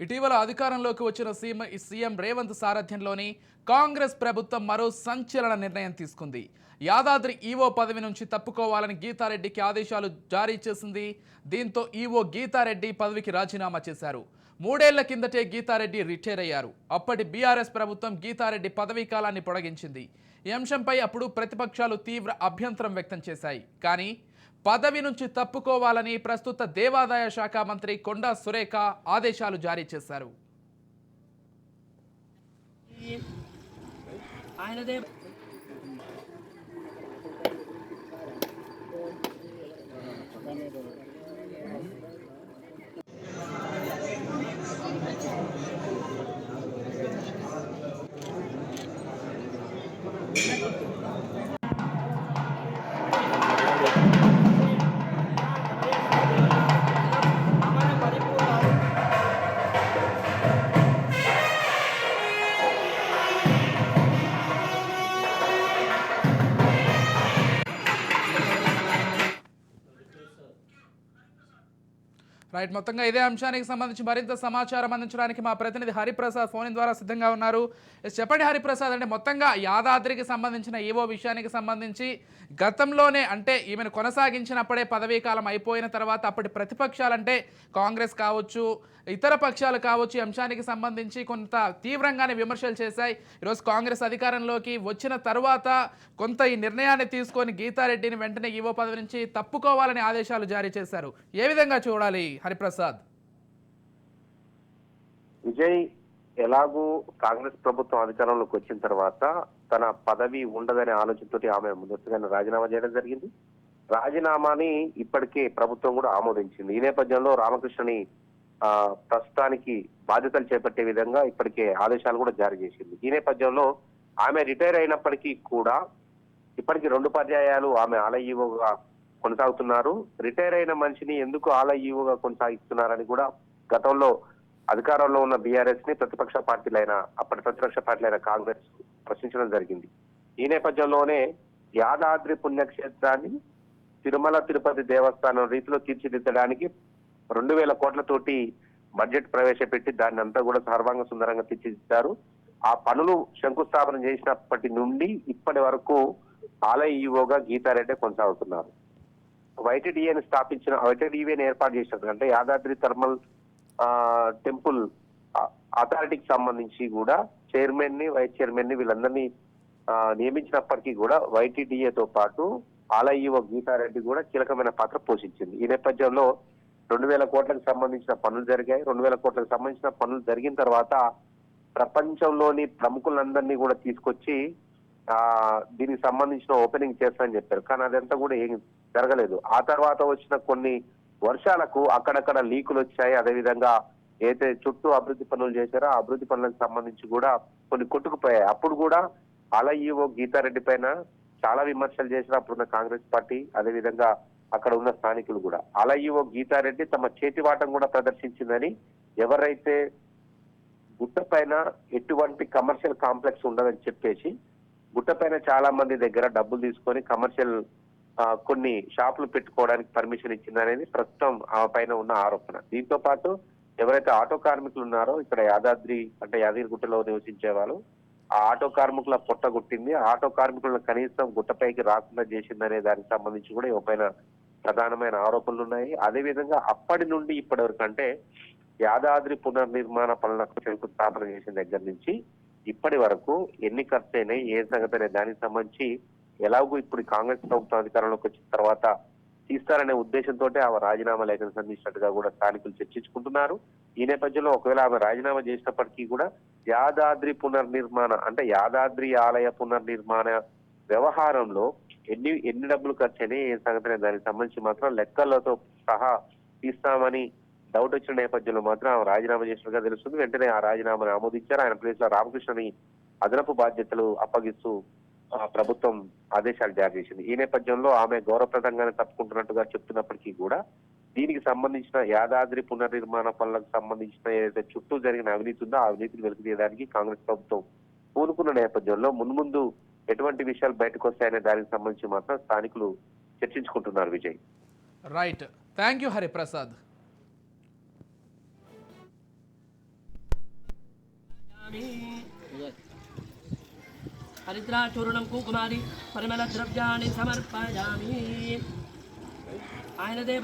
ఇటీవల అధికారంలోకి వచ్చిన సీఎం రేవంత్ సారథ్యంలోని కాంగ్రెస్ ప్రభుత్వం మరో సంచలన నిర్ణయం తీసుకుంది. యాదాద్రి ఈవో పదవి నుంచి తప్పుకోవాలని గీతారెడ్డికి ఆదేశాలు జారీ చేసింది. దీంతో ఈవో గీతారెడ్డి పదవికి రాజీనామా చేశారు. 3 ఏళ్ల కిందటే గీతారెడ్డి రిటైర్ అయ్యారు. అప్పటి బీఆర్ఎస్ ప్రభుత్వం గీతారెడ్డి పదవీ కాలాన్ని పొడిగించింది. ఈ అంశంపై అప్పుడు ప్రతిపక్షాలు తీవ్ర అభ్యంతరం వ్యక్తం చేశాయి. కానీ పదవి నుంచి తప్పుకోవాలని ప్రస్తుత దేవాదాయ శాఖ మంత్రి కొండా సురేఖ ఆదేశాలు జారీ చేశారు. రైట్, మొత్తంగా ఇదే అంశానికి సంబంధించి మరింత సమాచారం అందించడానికి మా ప్రతినిధి హరిప్రసాద్ ఫోన్ ద్వారా సిద్ధంగా ఉన్నారు. చెప్పండి హరిప్రసాద్, అంటే మొత్తంగా యాదాద్రికి సంబంధించిన ఈవో విషయానికి సంబంధించి గతంలోనే అంటే ఈమెను కొనసాగించినప్పుడే పదవీ కాలం అయిపోయిన తర్వాత అప్పటి ప్రతిపక్షాలంటే కాంగ్రెస్ కావచ్చు, ఇతర పక్షాలు కావచ్చు, ఈ అంశానికి సంబంధించి కొంత తీవ్రంగానే విమర్శలు చేశాయి. ఈరోజు కాంగ్రెస్ అధికారంలోకి వచ్చిన తర్వాత కొంత ఈ నిర్ణయాన్ని తీసుకొని గీతారెడ్డిని వెంటనే ఈవో పదవి నుంచి తప్పుకోవాలని ఆదేశాలు జారీ చేశారు. ఏ విధంగా చూడాలి హరిప్రసాద్? విజయ్, ఎలాగూ కాంగ్రెస్ ప్రభుత్వం అధికారంలోకి వచ్చిన తర్వాత తన పదవి ఉండదనే ఆలోచనతో ఆమె ముందస్తుగానే రాజీనామా చేయడం జరిగింది. రాజీనామాని ఇప్పటికే ప్రభుత్వం కూడా ఆమోదించింది. ఈ నేపథ్యంలో రామకృష్ణని ప్రస్తుతానికి బాధ్యతలు చేపట్టే విధంగా ఇప్పటికే ఆదేశాలు కూడా జారీ చేసింది. ఈ నేపథ్యంలో ఆమె రిటైర్ అయినప్పటికీ కూడా ఇప్పటికీ 2 పర్యాయాలు ఆమె ఆలయ ఈవోగా కొనసాగుతున్నారు. రిటైర్ అయిన మనిషిని ఎందుకు ఆలయ ఈవోగా కొనసాగిస్తున్నారని కూడా గతంలో అధికారంలో ఉన్న బీఆర్ఎస్ ని అప్పటి ప్రతిపక్ష పార్టీలైన కాంగ్రెస్ ప్రశ్నించడం జరిగింది. ఈ నేపథ్యంలోనే యాదాద్రి పుణ్యక్షేత్రాన్ని తిరుమల తిరుపతి దేవస్థానం రీతిలో తీర్చిదిద్దడానికి 2,000 కోట్లతోటి బడ్జెట్ ప్రవేశపెట్టి దాన్ని అంతా కూడా సర్వాంగ సుందరంగా తీర్చిదిద్దారు. ఆ పనులు శంకుస్థాపన చేసినప్పటి నుండి ఇప్పటి వరకు ఆలయ ఈవోగా గీతారెడ్డి కొనసాగుతున్నారు. వైటీడీఏని ఏర్పాటు చేసినట్టు అంటే యాదాద్రి థర్మల్ టెంపుల్ అథారిటీకి సంబంధించి కూడా చైర్మన్ ని, వైస్ చైర్మన్ ని వీళ్ళందరినీ నియమించినప్పటికీ కూడా వైటీడీఏతో పాటు ఆలయ ఈవో గీతారెడ్డి కూడా కీలకమైన పాత్ర పోషించింది. ఈ నేపథ్యంలో 2,000 కోట్లకు సంబంధించిన పనులు జరిగాయి. 2,000 కోట్లకు సంబంధించిన పనులు జరిగిన తర్వాత ప్రపంచంలోని ప్రముఖులందరినీ కూడా తీసుకొచ్చి దీనికి సంబంధించిన ఓపెనింగ్ చేస్తానని చెప్పారు. కానీ అదంతా కూడా ఏం జరగలేదు. ఆ తర్వాత వచ్చిన కొన్ని వర్షాలకు అక్కడక్కడ లీకులు వచ్చాయి. అదేవిధంగా ఏదైతే చుట్టూ అభివృద్ధి పనులు చేశారో ఆ అభివృద్ధి పనులకు సంబంధించి కూడా కొన్ని కొట్టుకుపోయాయి. అప్పుడు కూడా ఆలయ ఈవో గీతారెడ్డి పైన చాలా విమర్శలు చేశారు అప్పుడున్న కాంగ్రెస్ పార్టీ, అదేవిధంగా అక్కడ ఉన్న స్థానికులు కూడా. ఆలయ ఈవో గీతారెడ్డి తమ చేతివాటం కూడా ప్రదర్శించిందని, ఎవరైతే గుట్ట పైన ఎటువంటి కమర్షియల్ కాంప్లెక్స్ ఉండదని చెప్పేసి గుట్ట పైన చాలా మంది దగ్గర డబ్బులు తీసుకొని కమర్షియల్ కొన్ని షాపులు పెట్టుకోవడానికి పర్మిషన్ ఇచ్చిందనేది ప్రస్తుతం ఆ పైన ఉన్న ఆరోపణ. దీంతో పాటు ఎవరైతే ఆటో కార్మికులు ఉన్నారో ఇక్కడ యాదగిరిగుట్టలో నివసించే వాళ్ళు, ఆ ఆటో కార్మికుల పొట్టగొట్టింది, ఆటో కార్మికులను కనీసం గుట్టపైకి రాకుండా చేసిందనే దానికి సంబంధించి కూడా ఇవపైన ప్రధానమైన ఆరోపణలు ఉన్నాయి. అదేవిధంగా అప్పటి నుండి ఇప్పటి వరకు అంటే యాదాద్రి పునర్నిర్మాణ పనులకు శంకుస్థాపన చేసిన దగ్గర నుంచి ఇప్పటి వరకు ఎన్ని ఖర్చు అయినాయి, ఏ సంగతి అనే దానికి సంబంధించి ఎలాగూ ఇప్పుడు కాంగ్రెస్ ప్రభుత్వం అధికారంలోకి వచ్చిన తర్వాత తీస్తారనే ఉద్దేశంతో ఆమె రాజీనామా లేఖను సంధించినట్టుగా కూడా స్థానికులు చర్చించుకుంటున్నారు. ఈ నేపథ్యంలో ఒకవేళ ఆమె రాజీనామా చేసినప్పటికీ కూడా యాదాద్రి పునర్నిర్మాణ అంటే యాదాద్రి ఆలయ పునర్నిర్మాణ వ్యవహారంలో ఎన్ని డబ్బులు ఖర్చు అయినాయి, ఏ సంగతి దానికి సంబంధించి మాత్రం లెక్కలతో సహా తీస్తామని డౌట్ వచ్చిన నేపథ్యంలో మాత్రం ఆమె రాజీనామా చేసినట్టుగా తెలుస్తుంది. వెంటనే ఆ రాజీనామాను ఆమోదించారు. ఆయన ప్లేస్ లో రామకృష్ణని అదనపు బాధ్యతలు అప్పగిస్తూ ప్రభుత్వం ఆదేశాలు జారీ చేసింది. ఈ నేపథ్యంలో ఆమె గౌరవప్రదంగానే తప్పుకుంటున్నట్టుగా చెప్తున్నప్పటికీ కూడా దీనికి సంబంధించిన యాదాద్రి పునర్నిర్మాణ పనులకు సంబంధించిన ఏదైతే చుట్టూ జరిగిన అవినీతి ఉందో ఆ అవినీతిని వెలికితీయడానికి కాంగ్రెస్ ప్రభుత్వం పూనుకున్న నేపథ్యంలో మున్ముందు ఎటువంటి విషయాలు బయటకు వస్తాయనే దానికి సంబంధించి మాత్రం స్థానికులు చర్చించుకుంటున్నారు. Vijay, right, thank you Hariprasad. హరిద్రాచూర్ణం కుంకుమాది పరిమళ ద్రవ్యాన్ని సమర్పయామి ఆయన దేవ